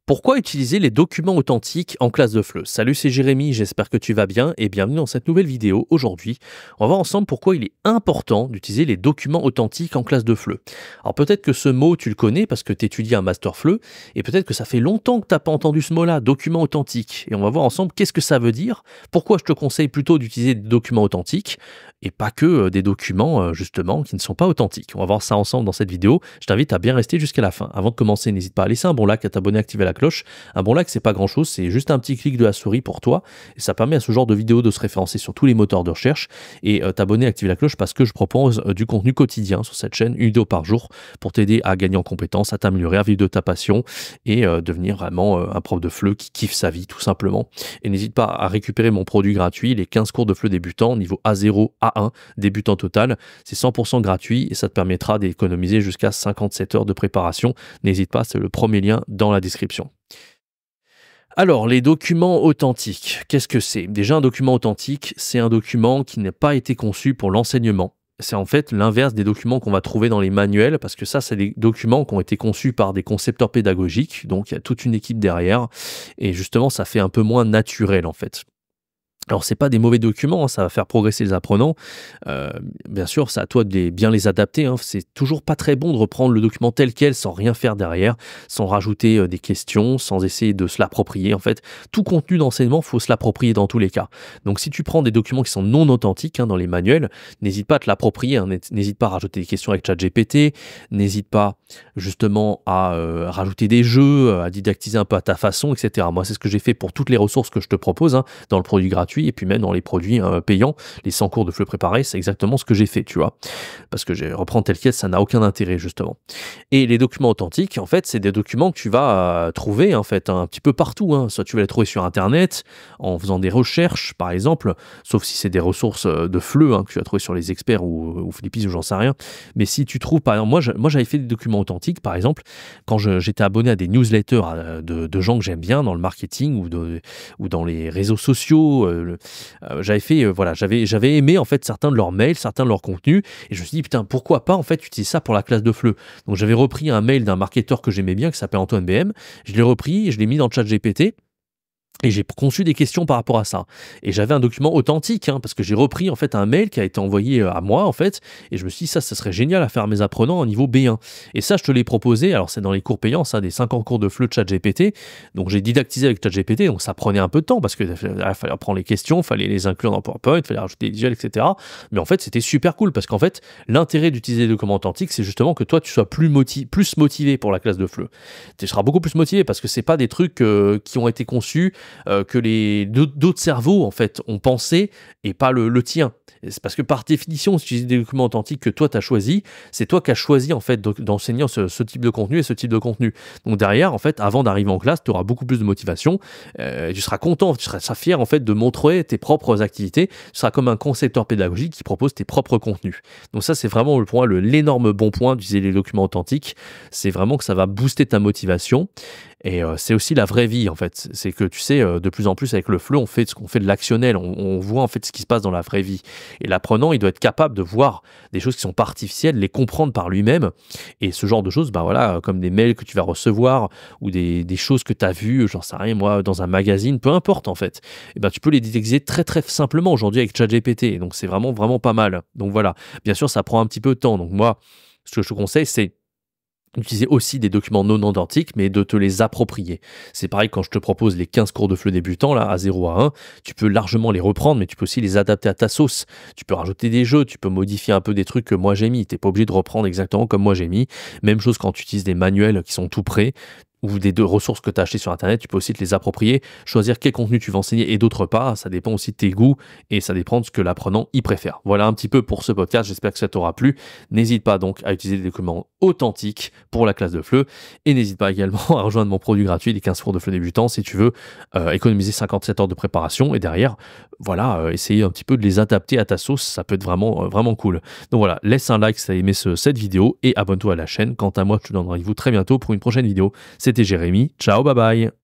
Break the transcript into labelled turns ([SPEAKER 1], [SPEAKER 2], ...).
[SPEAKER 1] Pourquoi utiliser les documents authentiques en classe de FLE? Salut, c'est Jérémy, j'espère que tu vas bien et bienvenue dans cette nouvelle vidéo. Aujourd'hui, on va voir ensemble pourquoi il est important d'utiliser les documents authentiques en classe de FLE. Alors peut-être que ce mot, tu le connais parce que tu étudies un master FLE et peut-être que ça fait longtemps que tu n'as pas entendu ce mot-là, document authentique. Et on va voir ensemble qu'est-ce que ça veut dire, pourquoi je te conseille plutôt d'utiliser des documents authentiques et pas que des documents justement qui ne sont pas authentiques. On va voir ça ensemble dans cette vidéo. Je t'invite à bien rester jusqu'à la fin. Avant de commencer, n'hésite pas à laisser un bon like, à t'abonner, à activer la cloche. Un bon like, c'est pas grand chose, c'est juste un petit clic de la souris pour toi et ça permet à ce genre de vidéo de se référencer sur tous les moteurs de recherche et t'abonner, activer la cloche parce que je propose du contenu quotidien sur cette chaîne, une vidéo par jour pour t'aider à gagner en compétences, à t'améliorer, à vivre de ta passion et devenir vraiment un prof de FLE qui kiffe sa vie tout simplement. Et n'hésite pas à récupérer mon produit gratuit, les 15 cours de FLE débutant, niveau A0, A1, débutant total. C'est 100% gratuit et ça te permettra d'économiser jusqu'à 57 heures de préparation. N'hésite pas, c'est le premier lien dans la description. Alors, les documents authentiques, qu'est-ce que c'est? Déjà, un document authentique, c'est un document qui n'a pas été conçu pour l'enseignement. C'est en fait l'inverse des documents qu'on va trouver dans les manuels, parce que ça, c'est des documents qui ont été conçus par des concepteurs pédagogiques, donc il y a toute une équipe derrière, et justement, ça fait un peu moins naturel, en fait. Alors, c'est pas des mauvais documents, hein, ça va faire progresser les apprenants. Bien sûr, c'est à toi de bien les adapter, hein. C'est toujours pas très bon de reprendre le document tel quel sans rien faire derrière, sans rajouter des questions, sans essayer de se l'approprier. En fait, tout contenu d'enseignement, faut se l'approprier dans tous les cas. Donc, si tu prends des documents qui sont non authentiques dans les manuels, n'hésite pas à te l'approprier, hein. N'hésite pas à rajouter des questions avec ChatGPT, n'hésite pas justement à rajouter des jeux, à didactiser un peu à ta façon, etc. Moi, c'est ce que j'ai fait pour toutes les ressources que je te propose dans le produit gratuit. Et puis même dans les produits payants, les 100 cours de FLE préparés, c'est exactement ce que j'ai fait, tu vois. Parce que reprendre tel quel, ça n'a aucun intérêt, justement. Et les documents authentiques, en fait, c'est des documents que tu vas trouver, en fait, un petit peu partout, hein. Soit tu vas les trouver sur Internet, en faisant des recherches, par exemple, sauf si c'est des ressources de FLE, que tu vas trouver sur les experts ou Philippines ou j'en sais rien. Mais si tu trouves, par exemple, moi j'avais fait des documents authentiques, par exemple, quand j'étais abonné à des newsletters de gens que j'aime bien dans le marketing ou dans les réseaux sociaux, j'avais fait, voilà, j'avais aimé en fait certains de leurs mails, certains de leurs contenus, et je me suis dit putain, pourquoi pas en fait utiliser ça pour la classe de FLE. Donc j'avais repris un mail d'un marketeur que j'aimais bien qui s'appelle Antoine BM, je l'ai repris et je l'ai mis dans le chat GPT. Et j'ai conçu des questions par rapport à ça. Et j'avais un document authentique, parce que j'ai repris en fait un mail qui a été envoyé à moi en fait, et je me suis dit ça serait génial à faire à mes apprenants au niveau B1. Et ça, je te l'ai proposé. Alors c'est dans les cours payants, ça, des 50 cours de FLE de ChatGPT. Donc j'ai didactisé avec ChatGPT, donc ça prenait un peu de temps parce qu'il fallait prendre les questions, il fallait les inclure dans PowerPoint, il fallait rajouter des visuels, etc. Mais en fait, c'était super cool parce qu'en fait, l'intérêt d'utiliser des documents authentiques, c'est justement que toi, tu sois plus motivé pour la classe de FLE. Tu seras beaucoup plus motivé parce que c'est pas des trucs qui ont été conçus que d'autres cerveaux en fait ont pensé et pas le tien. C'est parce que par définition, si tu utilises des documents authentiques que toi tu as choisi, c'est toi qui as choisi en fait d'enseigner ce type de contenu et ce type de contenu. Donc derrière, en fait, avant d'arriver en classe, tu auras beaucoup plus de motivation, tu seras content, tu seras fier en fait de montrer tes propres activités, tu seras comme un concepteur pédagogique qui propose tes propres contenus. Donc ça, c'est vraiment pour moi l'énorme bon point d'utiliser les documents authentiques, c'est vraiment que ça va booster ta motivation. Et c'est aussi la vraie vie en fait. C'est que tu sais, de plus en plus avec le FLE, on fait ce qu'on fait de l'actionnel. On voit en fait ce qui se passe dans la vraie vie. Et l'apprenant, il doit être capable de voir des choses qui sont pas artificielles, les comprendre par lui-même. Et ce genre de choses, bah voilà, comme des mails que tu vas recevoir ou des choses que tu as vues, j'en sais rien moi, dans un magazine, peu importe en fait. Et ben tu peux les détecter très très simplement aujourd'hui avec ChatGPT. Et donc c'est vraiment vraiment pas mal. Donc voilà. Bien sûr, ça prend un petit peu de temps. Donc moi, ce que je te conseille, c'est d'utiliser aussi des documents non authentiques, mais de te les approprier. C'est pareil quand je te propose les 15 cours de FLE débutants, là, à 0 à 1, tu peux largement les reprendre, mais tu peux aussi les adapter à ta sauce. Tu peux rajouter des jeux, tu peux modifier un peu des trucs que moi j'ai mis. Tu n'es pas obligé de reprendre exactement comme moi j'ai mis. Même chose quand tu utilises des manuels qui sont tout prêts, ou des deux ressources que tu as achetées sur Internet, tu peux aussi te les approprier, choisir quel contenu tu vas enseigner et d'autres pas. Ça dépend aussi de tes goûts et ça dépend de ce que l'apprenant y préfère. Voilà un petit peu pour ce podcast. J'espère que ça t'aura plu. N'hésite pas donc à utiliser des documents authentiques pour la classe de FLE et n'hésite pas également à rejoindre mon produit gratuit, les 15 cours de FLE débutants, si tu veux économiser 57 heures de préparation et derrière, voilà, essayer un petit peu de les adapter à ta sauce. Ça peut être vraiment, vraiment cool. Donc voilà, laisse un like si tu as aimé cette vidéo et abonne-toi à la chaîne. Quant à moi, je te donne rendez-vous très bientôt pour une prochaine vidéo. C'était Jérémy. Ciao, bye bye.